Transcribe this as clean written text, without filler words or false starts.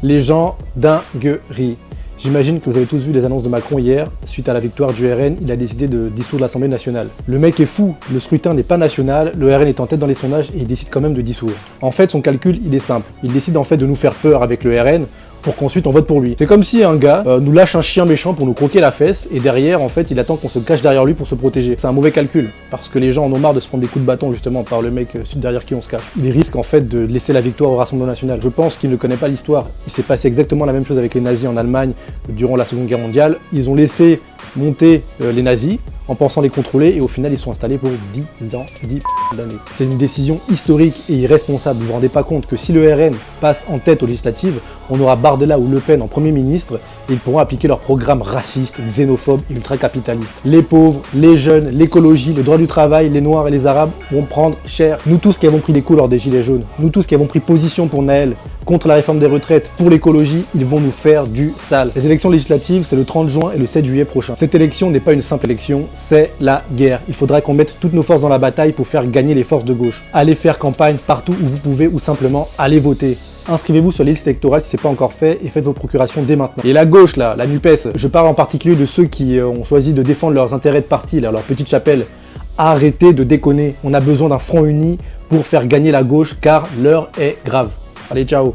Les gens, dinguerie. J'imagine que vous avez tous vu les annonces de Macron hier. Suite à la victoire du RN, il a décidé de dissoudre l'Assemblée nationale. Le mec est fou, le scrutin n'est pas national, le RN est en tête dans les sondages et il décide quand même de dissoudre. En fait, son calcul, il est simple. Il décide en fait de nous faire peur avec le RN pour qu'ensuite on vote pour lui. C'est comme si un gars nous lâche un chien méchant pour nous croquer la fesse et derrière, en fait, il attend qu'on se cache derrière lui pour se protéger. C'est un mauvais calcul parce que les gens en ont marre de se prendre des coups de bâton justement par le mec derrière qui on se cache. Il risque en fait de laisser la victoire au Rassemblement national. Je pense qu'il ne connaît pas l'histoire. Il s'est passé exactement la même chose avec les nazis en Allemagne durant la Seconde Guerre mondiale. Ils ont laissé monter les nazis en pensant les contrôler et au final ils sont installés pour 10 ans, 10 d'années. C'est une décision historique et irresponsable. Vous vous rendez pas compte que si le RN passe en tête aux législatives, on aura Bardella ou Le Pen en Premier ministre et ils pourront appliquer leur programme raciste, xénophobe et ultra-capitaliste. Les pauvres, les jeunes, l'écologie, le droit du travail, les noirs et les arabes vont prendre cher. Nous tous qui avons pris des coups lors des gilets jaunes, nous tous qui avons pris position pour Naël, contre la réforme des retraites, pour l'écologie, ils vont nous faire du sale. Les élections législatives, c'est le 30 juin et le 7 juillet prochain. Cette élection n'est pas une simple élection, c'est la guerre. Il faudra qu'on mette toutes nos forces dans la bataille pour faire gagner les forces de gauche. Allez faire campagne partout où vous pouvez ou simplement allez voter. Inscrivez-vous sur les listes électorales si ce n'est pas encore fait et faites vos procurations dès maintenant. Et la gauche là, la NUPES, je parle en particulier de ceux qui ont choisi de défendre leurs intérêts de parti, là, leur petite chapelle. Arrêtez de déconner, on a besoin d'un front uni pour faire gagner la gauche car l'heure est grave. Allez, ciao!